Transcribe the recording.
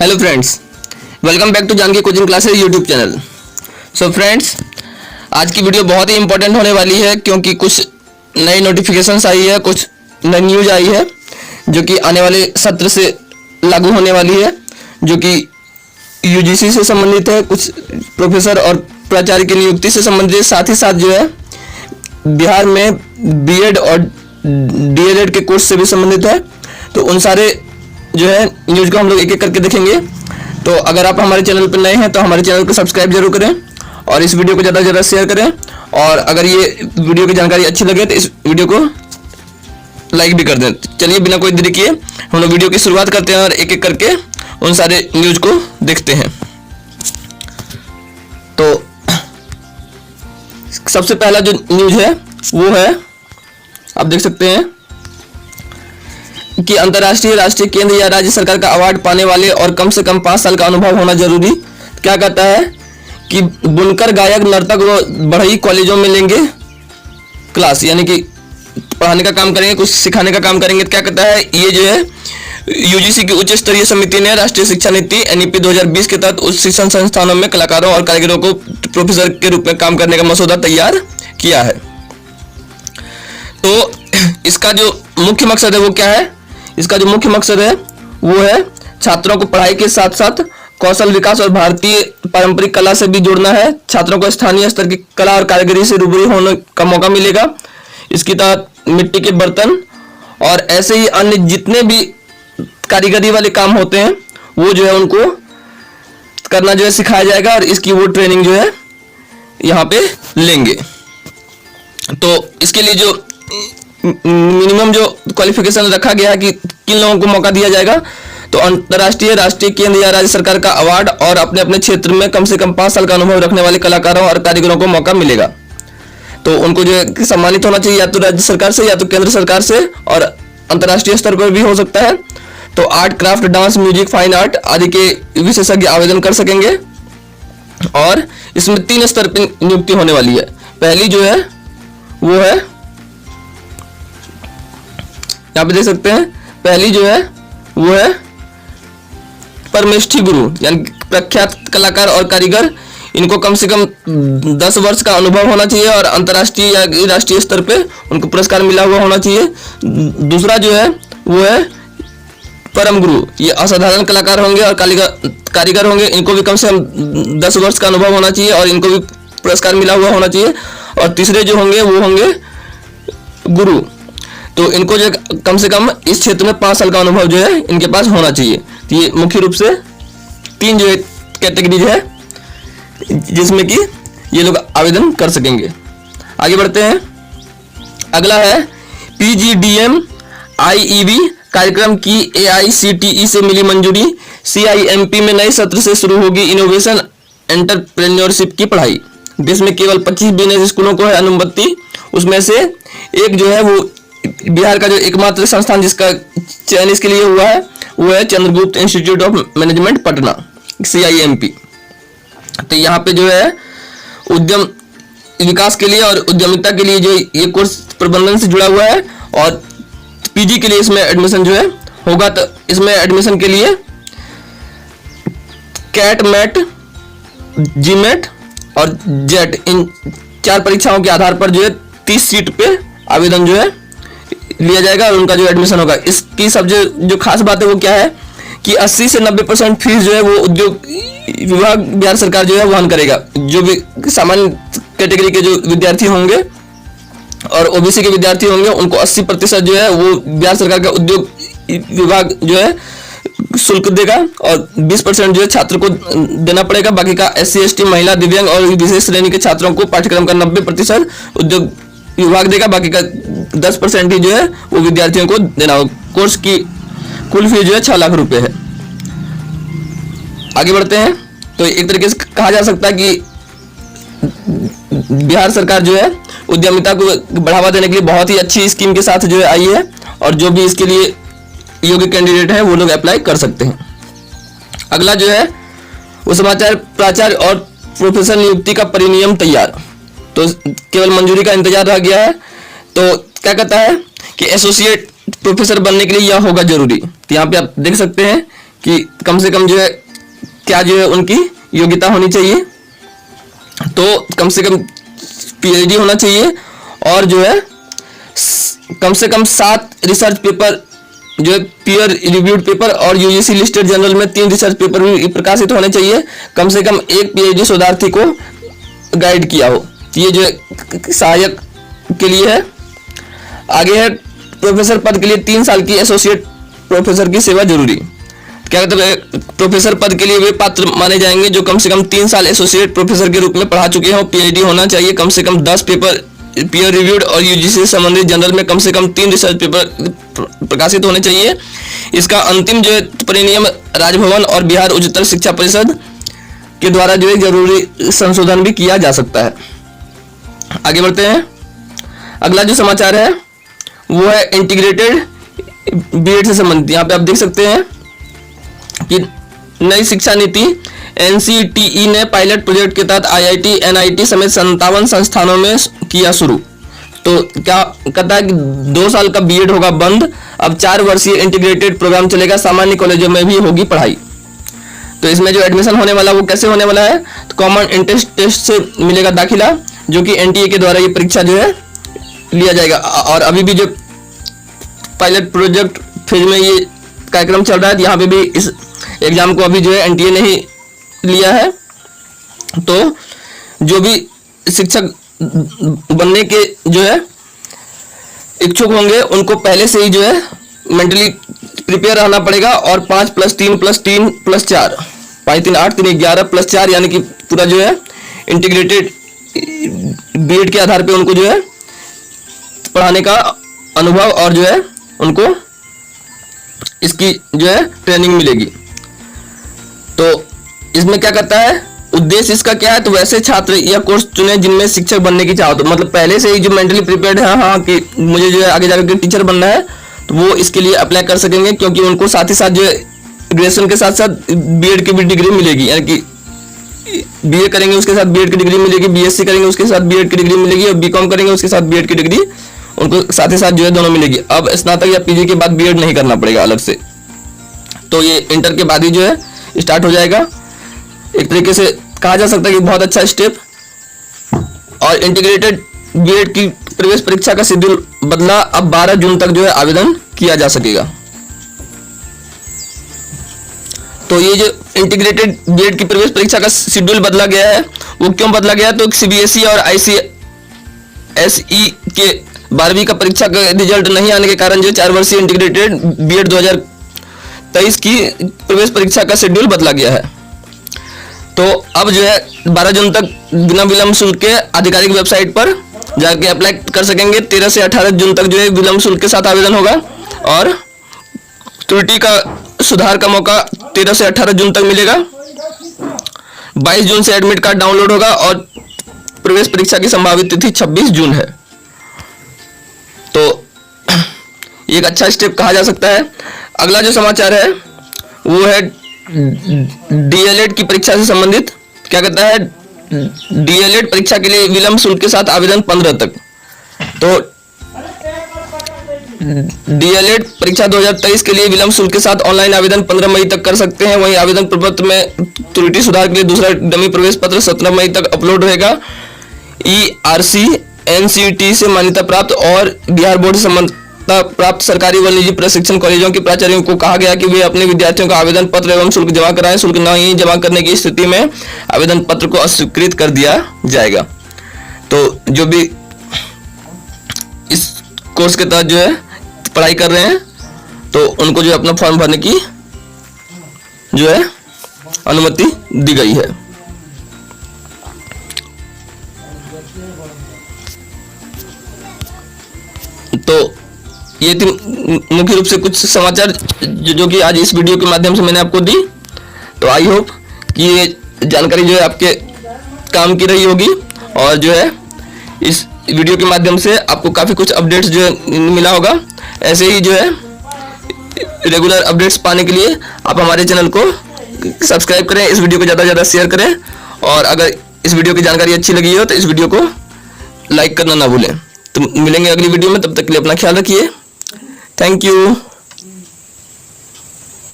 Hello friends, welcome back to Janki coaching classes YouTube channel. So friends, आज की video बहुत ही important होने वाली है क्योंकि कुछ नई नोटिफिकेशंस आई है, कुछ नई न्यूज आई है जो कि आने वाले सत्र से लागू होने वाली है, जो कि यूजीसी से संबंधित है, कुछ प्रोफेसर और प्राचार्य की नियुक्ति से संबंधित, साथ ही साथ जो है बिहार में बीएड और डीएलएड के कोर्स से भी संबंधित है। तो उन सारे जो है न्यूज को हम लोग एक एक करके देखेंगे। तो अगर आप हमारे चैनल पर नए हैं तो हमारे चैनल को सब्सक्राइब जरूर करें और इस वीडियो को ज़्यादा से ज़्यादा शेयर करें, और अगर ये वीडियो की जानकारी अच्छी लगे तो इस वीडियो को लाइक भी कर दें। चलिए बिना कोई देरी किए हम लोग वीडियो की शुरुआत करते हैं और एक एक करके उन सारे न्यूज को देखते हैं। तो सबसे पहला जो न्यूज है वो है, आप देख सकते हैं कि अंतर्राष्ट्रीय, राष्ट्रीय, केंद्र या राज्य सरकार का अवार्ड पाने वाले और कम से कम 5 साल का अनुभव होना जरूरी। क्या कहता है कि बुनकर, गायक, नर्तक व बढ़ई कॉलेजों में लेंगे क्लास, यानी कि पढ़ाने का काम करेंगे, कुछ सिखाने का काम करेंगे। क्या कहता है, ये जो है यूजीसी की उच्च स्तरीय समिति ने राष्ट्रीय शिक्षा नीति एनईपी 2020 के तहत उच्च शिक्षण संस्थानों में कलाकारों और कारीगरों को प्रोफेसर के रूप में काम करने का मसौदा तैयार किया है। तो इसका जो मुख्य मकसद है वो क्या है? इसका जो मुख्य मकसद है वो है छात्रों को पढ़ाई के साथ साथ कौशल विकास और भारतीय पारंपरिक कला से भी जोड़ना है। छात्रों को स्थानीय स्तर की कला और कारीगरी से रूबरू होने का मौका मिलेगा। इसके तहत मिट्टी के बर्तन और ऐसे ही अन्य जितने भी कारीगरी वाले काम होते हैं वो जो है उनको करना जो है सिखाया जाएगा, और इसकी वो ट्रेनिंग जो है यहाँ पे लेंगे। तो इसके लिए जो मिनिमम जो क्वालिफिकेशन रखा गया है कि किन लोगों को मौका दिया जाएगा, तो अंतर्राष्ट्रीय, राष्ट्रीय, केंद्र या राज्य सरकार का अवार्ड और अपने अपने क्षेत्र में कम से कम 5 साल का अनुभव रखने वाले कलाकारों और कारीगरों को मौका मिलेगा। तो उनको जो है सम्मानित होना चाहिए, या तो राज्य सरकार से या तो केंद्र सरकार से, और अंतर्राष्ट्रीय स्तर पर भी हो सकता है। तो art, craft, dance, music, fine art आदि के विशेषज्ञ आवेदन कर सकेंगे, और इसमें 3 स्तर पर नियुक्ति होने वाली है। पहली जो है वो है, यहाँ पे देख सकते हैं, पहली जो है वो है परमेष्ठी गुरु, यानी प्रख्यात कलाकार और कारीगर। इनको कम से कम 10 वर्ष का अनुभव होना चाहिए और अंतर्राष्ट्रीय या राष्ट्रीय स्तर पे उनको पुरस्कार मिला हुआ होना चाहिए। दूसरा जो है वो है परम गुरु, ये असाधारण कलाकार होंगे और कारीगर होंगे। इनको भी कम से कम 10 वर्ष का अनुभव होना चाहिए और इनको भी पुरस्कार मिला हुआ होना चाहिए। और तीसरे जो होंगे वो होंगे गुरु, तो इनको जो कम से कम इस क्षेत्र में 5 साल का अनुभव जो है इनके पास होना चाहिए। तो ये मुख्य रूप से 3 जो कैटेगरीज है जिसमें कि ये लोग आवेदन कर सकेंगे। आगे बढ़ते हैं। अगला है पीजीडीएम आईईबी कार्यक्रम की एआईसीटीई से मिली मंजूरी। सीआईएमपी में नए सत्र से शुरू होगी इनोवेशन एंटरप्रेन्योरशिप की पढ़ाई। देश में केवल 25 बिजनेस स्कूलों को है अनुमति, उसमें से एक जो है वो बिहार का जो एकमात्र संस्थान जिसका चयन इसके लिए हुआ है वो है Chandragupta institute of management Patna, CIMP. तो यहाँ पे जो है उद्यम विकास के लिए और उद्यमिता के लिए जो ये कोर्स प्रबंधन से जुड़ा हुआ है, और पीजी के लिए इसमें एडमिशन जो है होगा। तो इसमें एडमिशन के लिए कैट, मैट, जीमेट और जेट, इन 4 परीक्षाओं के आधार पर जो है 30 सीट पे आवेदन जो है लिया जाएगा और उनका जो एडमिशन होगा। इसकी सब जो खास बात है वो क्या है कि 80 से 90% फीस जो है वो उद्योग विभाग बिहार सरकार जो है वहन करेगा। जो भी सामान्य कैटेगरी के जो विद्यार्थी होंगे और ओबीसी के विद्यार्थी होंगे उनको 80% जो है वो बिहार सरकार का उद्योग विभाग जो है शुल्क देगा, और 20% जो है छात्र को देना पड़ेगा। बाकी का SC, ST, महिला, दिव्यांग और विशेष श्रेणी के छात्रों को पाठ्यक्रम का 90% उद्योग विभाग देगा। बाकी का 10% ही जो है वो विद्यार्थियों को देना होगा। कोर्स की कुल फीस जो है 6 लाख रुपए है। आगे बढ़ते हैं। तो एक तरीके से कहा जा सकता है कि बिहार सरकार जो है उद्यमिता को बढ़ावा देने के लिए बहुत ही अच्छी स्कीम के साथ जो है आई है, और जो भी इसके लिए योग्य कैंडिडेट है वो लोग अप्लाई कर सकते हैं। अगला जो है वो समाचार, प्राचार्य और प्रोफेसर नियुक्ति का परिनियम तैयार। तो केवल मंजूरी का इंतजार रह गया है। तो क्या कहता है कि एसोसिएट प्रोफेसर बनने के लिए यह होगा जरूरी। तो यहाँ पे आप देख सकते हैं कि कम से कम जो है क्या जो है उनकी योग्यता होनी चाहिए, तो कम से कम पीएचडी होना चाहिए और जो है कम से कम 7 रिसर्च पेपर जो है पीयर रिव्यूड पेपर और यूजीसी लिस्टेड जर्नल में 3 रिसर्च पेपर भी प्रकाशित होने चाहिए। कम से कम एक पीएचडी शोधार्थी को गाइड किया हो, ये जो है सहायक के लिए है। आगे है प्रोफेसर पद के लिए 3 साल की एसोसिएट प्रोफेसर की सेवा जरूरी। क्या कहते हैं, प्रोफेसर पद के लिए वे पात्र माने जाएंगे जो कम से कम 3 साल एसोसिएट प्रोफेसर के रूप में पढ़ा चुके हों। पीएचडी होना चाहिए, कम से कम 10 पेपर पीयर रिव्यूड और यूजीसी से संबंधित जर्नल में कम से कम 3 रिसर्च पेपर प्रकाशित होने चाहिए। इसका अंतिम जो है परिनियम राजभवन और बिहार उच्चतर शिक्षा परिषद के द्वारा जो है जरूरी संशोधन भी किया जा सकता है। आगे बढ़ते हैं। अगला जो समाचार है वो है इंटीग्रेटेड बीएड से संबंधित। यहाँ पे आप देख सकते हैं कि नई शिक्षा नीति एनसीटीई ने पायलट प्रोजेक्ट के तहत आईआईटी, एनआईटी समेत 57 संस्थानों में किया शुरू। तो क्या कहता है कि 2 साल का बीएड होगा बंद, अब 4 वर्षीय इंटीग्रेटेड प्रोग्राम चलेगा, सामान्य कॉलेजों में भी होगी पढ़ाई। तो इसमें जो एडमिशन होने वाला वो कैसे होने वाला है, तो कॉमन एंट्रेंस टेस्ट से मिलेगा दाखिला, जो कि एनटीए के द्वारा ये परीक्षा जो है लिया जाएगा। और अभी भी जो पायलट प्रोजेक्ट फेज में ये कार्यक्रम चल रहा है, यहाँ पे भी इस एग्जाम को अभी जो है एनटीए ने ही लिया है। तो जो भी शिक्षक बनने के जो है इच्छुक होंगे उनको पहले से ही जो है मेंटली प्रिपेयर रहना पड़ेगा। और 5 + 3 + 3 + 4 5 3 8 3 11 + 4 यानी कि पूरा जो है इंटीग्रेटेड बीएड के आधार पे उनको जो है पढ़ाने का अनुभव और जो है उनको इसकी जो है ट्रेनिंग मिलेगी। तो इसमें क्या करता है, उद्देश्य इसका क्या है, तो वैसे छात्र यह कोर्स चुने जिनमें शिक्षक बनने की चाहत हो, मतलब पहले से ही जो मेंटली प्रिपेयर्ड है हाँ कि मुझे जो है आगे जाकर के टीचर बनना है, तो वो इसके लिए अप्लाई कर सकेंगे। क्योंकि उनको साथ ही साथ जो है ग्रेजुएशन के साथ साथ बीएड की भी डिग्री मिलेगी, यानी कि बीए करेंगे उसके साथ बीएड की डिग्री मिलेगी, बीएससी करेंगे उसके साथ बीएड की डिग्री मिलेगी और बीकॉम करेंगे उसके साथ बीएड की डिग्री उनको साथ ही साथ जो है दोनों मिलेगी। अब स्नातक या पीजी के बाद बीएड नहीं करना पड़ेगा अलग से, तो ये इंटर के बाद ही जो है स्टार्ट हो जाएगा। एक तरीके से कहा जा सकता है कि बहुत अच्छा स्टेप। और इंटीग्रेटेड बीएड की प्रवेश परीक्षा का शेड्यूल बदला, अब 12 जून तक जो है आवेदन किया जा सकेगा। तो ये जो इंटीग्रेटेड बीएड की प्रवेश परीक्षा का शेड्यूल बदला गया है, वो क्यों बदला गया, तो सीबीएसई और आईसीएसई के 12वीं का परीक्षा का रिजल्ट नहीं आने के कारण जो 4 वर्षीय इंटीग्रेटेड बीएड 2023 की प्रवेश परीक्षा का शेड्यूल बदला गया है। तो अब जो है 12 जून तक बिना विलंब शुल्क के आधिकारिक वेबसाइट पर जाके अप्लाई कर सकेंगे। 13 से 18 जून तक जो है विलंब शुल्क के साथ आवेदन होगा और त्रुटि का सुधार का मौका 13 से 18 जून तक मिलेगा। 22 जून से एडमिट कार्ड डाउनलोड होगा और प्रवेश परीक्षा की संभावित तिथि 26 जून है। तो एक अच्छा स्टेप कहा जा सकता है। अगला जो समाचार है वो है डीएलएड की परीक्षा से संबंधित। क्या कहता है, डीएलएड परीक्षा के लिए विलंब शुल्क के साथ आवेदन 15 तक। तो डीएलएड परीक्षा 2023 के लिए विलंब शुल्क के साथ ऑनलाइन आवेदन 15 मई तक कर सकते हैं। वहीं आवेदन प्रपत्र में त्रुटि सुधार के लिए दूसरा डमी प्रवेश पत्र 17 मई तक अपलोड रहेगा। ईआरसी एनसीटी से मान्यता प्राप्त और बिहार बोर्ड से मान्यता प्राप्त सरकारी व निजी प्रशिक्षण कॉलेजों के प्राचार्यों को कहा गया कि वे अपने विद्यार्थियों का आवेदन पत्र एवं शुल्क जमा कराएं। शुल्क नहीं जमा करने की स्थिति में आवेदन पत्र को अस्वीकृत कर दिया जाएगा। तो जो भी इस कोर्स के तहत जो है पढ़ाई कर रहे हैं तो उनको जो है अपना फॉर्म भरने की जो है अनुमति दी गई है। तो ये थी मुख्य रूप से कुछ समाचार जो कि आज इस वीडियो के माध्यम से मैंने आपको दी। तो आई होप कि ये जानकारी जो है आपके काम की रही होगी और जो है इस वीडियो के माध्यम से आपको काफ़ी कुछ अपडेट्स जो है मिला होगा। ऐसे ही जो है रेगुलर अपडेट्स पाने के लिए आप हमारे चैनल को सब्सक्राइब करें, इस वीडियो को ज़्यादा से ज़्यादा शेयर करें और अगर इस वीडियो की जानकारी अच्छी लगी हो तो इस वीडियो को लाइक करना ना भूलें। तो मिलेंगे अगली वीडियो में, तब तक के लिए अपना ख्याल रखिए। Thank you.